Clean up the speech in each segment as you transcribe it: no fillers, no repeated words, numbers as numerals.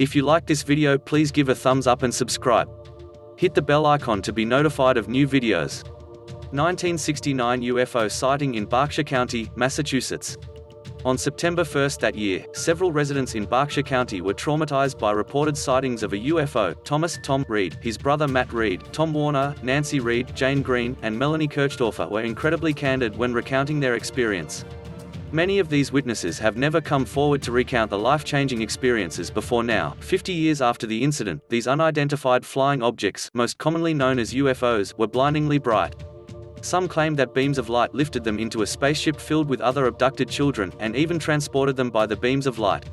If you like this video, please give a thumbs up and subscribe. Hit the bell icon to be notified of new videos. 1969 UFO sighting in Berkshire County, Massachusetts. On September 1 that year, several residents in Berkshire County were traumatized by reported sightings of a UFO. Tom Reed, his brother Matt Reed, Tom Warner, Nancy Reed, Jane Green, and Melanie Kirchdorfer were incredibly candid when recounting their experience. Many of these witnesses have never come forward to recount the life-changing experiences before now. 50 years after the incident, these unidentified flying objects, most commonly known as UFOs, were blindingly bright. Some claimed that beams of light lifted them into a spaceship filled with other abducted children, and even transported them by the beams of light.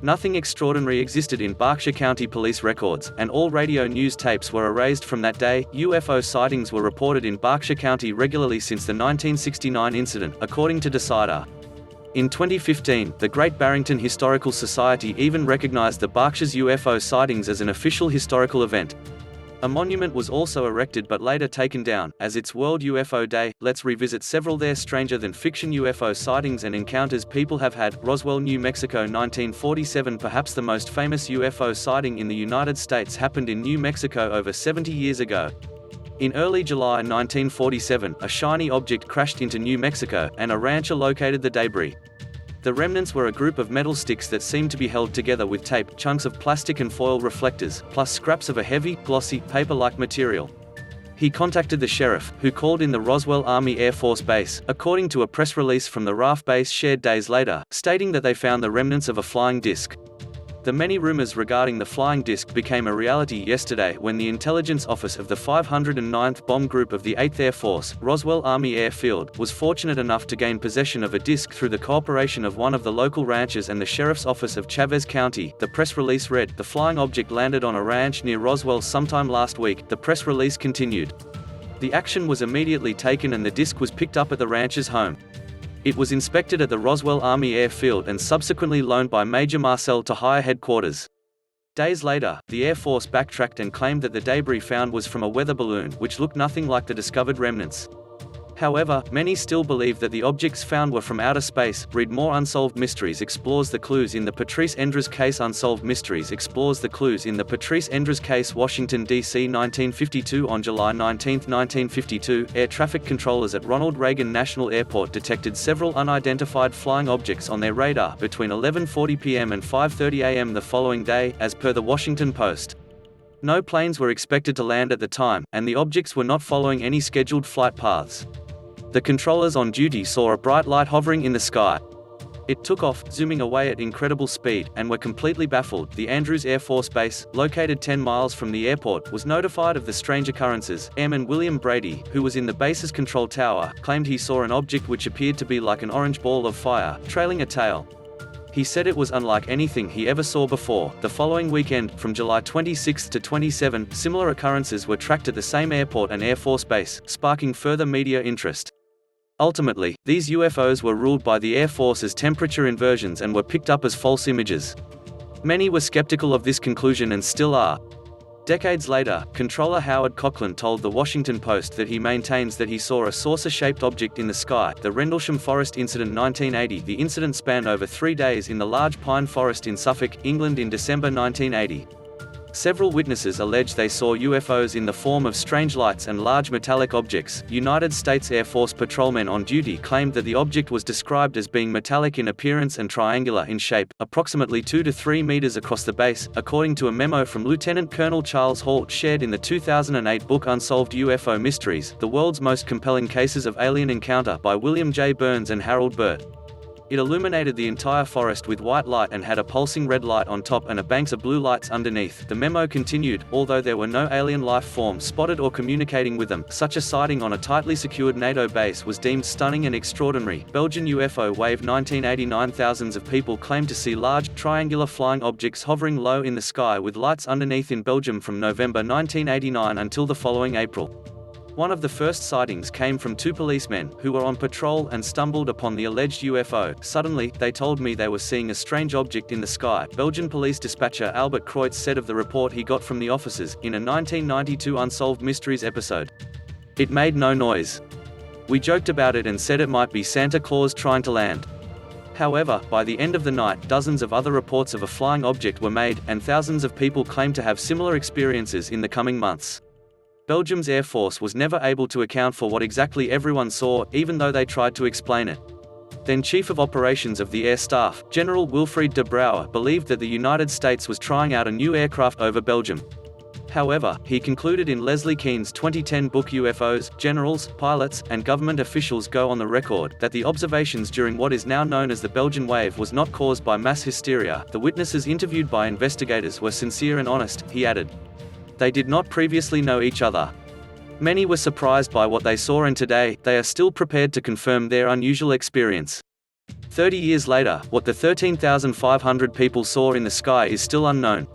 Nothing extraordinary existed in Berkshire County police records, and all radio news tapes were erased from that day. UFO sightings were reported in Berkshire County regularly since the 1969 incident, according to Decider. In 2015, the Great Barrington Historical Society even recognized the Berkshire's UFO sightings as an official historical event. A monument was also erected but later taken down, as it's World UFO Day. Let's revisit several there stranger-than-fiction UFO sightings and encounters people have had. Roswell, New Mexico, 1947. Perhaps the most famous UFO sighting in the United States happened in New Mexico over 70 years ago. In early July 1947, a shiny object crashed into New Mexico, and a rancher located the debris. The remnants were a group of metal sticks that seemed to be held together with tape, chunks of plastic and foil reflectors, plus scraps of a heavy, glossy, paper-like material. He contacted the sheriff, who called in the Roswell Army Air Force Base, according to a press release from the RAF base shared days later, stating that they found the remnants of a flying disc. The many rumors regarding the flying disc became a reality yesterday when the Intelligence Office of the 509th Bomb Group of the 8th Air Force, Roswell Army Airfield, was fortunate enough to gain possession of a disc through the cooperation of one of the local ranchers and the Sheriff's Office of Chavez County. The press release read, "The flying object landed on a ranch near Roswell sometime last week." The press release continued. The action was immediately taken and the disc was picked up at the rancher's home. It was inspected at the Roswell Army Airfield and subsequently loaned by Major Marcel to higher headquarters. Days later, the Air Force backtracked and claimed that the debris found was from a weather balloon, which looked nothing like the discovered remnants. However, many still believe that the objects found were from outer space. Read more. Unsolved Mysteries explores the clues in the Patrice Endres case. Unsolved Mysteries explores the clues in the Patrice Endres case. Washington, D.C. 1952. On July 19, 1952, air traffic controllers at Ronald Reagan National Airport detected several unidentified flying objects on their radar between 11:40 p.m. and 5:30 a.m. the following day, as per the Washington Post. No planes were expected to land at the time, and the objects were not following any scheduled flight paths. The controllers on duty saw a bright light hovering in the sky. It took off, zooming away at incredible speed, and were completely baffled. The Andrews Air Force Base, located 10 miles from the airport, was notified of the strange occurrences. Airman William Brady, who was in the base's control tower, claimed he saw an object which appeared to be like an orange ball of fire, trailing a tail. He said it was unlike anything he ever saw before. The following weekend, from July 26 to 27, similar occurrences were tracked at the same airport and Air Force Base, sparking further media interest. Ultimately, these UFOs were ruled by the Air Force as temperature inversions and were picked up as false images. Many were skeptical of this conclusion and still are. Decades later, Controller Howard Cochran told the Washington Post that he maintains that he saw a saucer-shaped object in the sky. The Rendlesham Forest Incident, 1980. The incident spanned over 3 days in the large pine forest in Suffolk, England in December 1980. Several witnesses allege they saw UFOs in the form of strange lights and large metallic objects. United States Air Force patrolmen on duty claimed that the object was described as being metallic in appearance and triangular in shape, approximately 2 to 3 meters across the base, according to a memo from Lieutenant Colonel Charles Halt shared in the 2008 book Unsolved UFO Mysteries: The World's Most Compelling Cases of Alien Encounter by William J. Burns and Harold Burt. It illuminated the entire forest with white light and had a pulsing red light on top and a banks of blue lights underneath. The memo continued, although there were no alien life forms spotted or communicating with them, such a sighting on a tightly secured NATO base was deemed stunning and extraordinary. Belgian UFO wave, 1989. Thousands of people claimed to see large, triangular flying objects hovering low in the sky with lights underneath in Belgium from November 1989 until the following April. One of the first sightings came from 2 policemen, who were on patrol and stumbled upon the alleged UFO. "Suddenly, they told me they were seeing a strange object in the sky," Belgian police dispatcher Albert Kreutz said of the report he got from the officers, in a 1992 Unsolved Mysteries episode. "It made no noise. We joked about it and said it might be Santa Claus trying to land." However, by the end of the night, dozens of other reports of a flying object were made, and thousands of people claimed to have similar experiences in the coming months. Belgium's Air Force was never able to account for what exactly everyone saw, even though they tried to explain it. Then Chief of Operations of the Air Staff, General Wilfried de Brouwer, believed that the United States was trying out a new aircraft over Belgium. However, he concluded in Leslie Kean's 2010 book UFOs, Generals, Pilots, and Government Officials Go on the Record, that the observations during what is now known as the Belgian wave was not caused by mass hysteria. The witnesses interviewed by investigators were sincere and honest, he added. They did not previously know each other. Many were surprised by what they saw, and today, they are still prepared to confirm their unusual experience. 30 years later, what the 13,500 people saw in the sky is still unknown.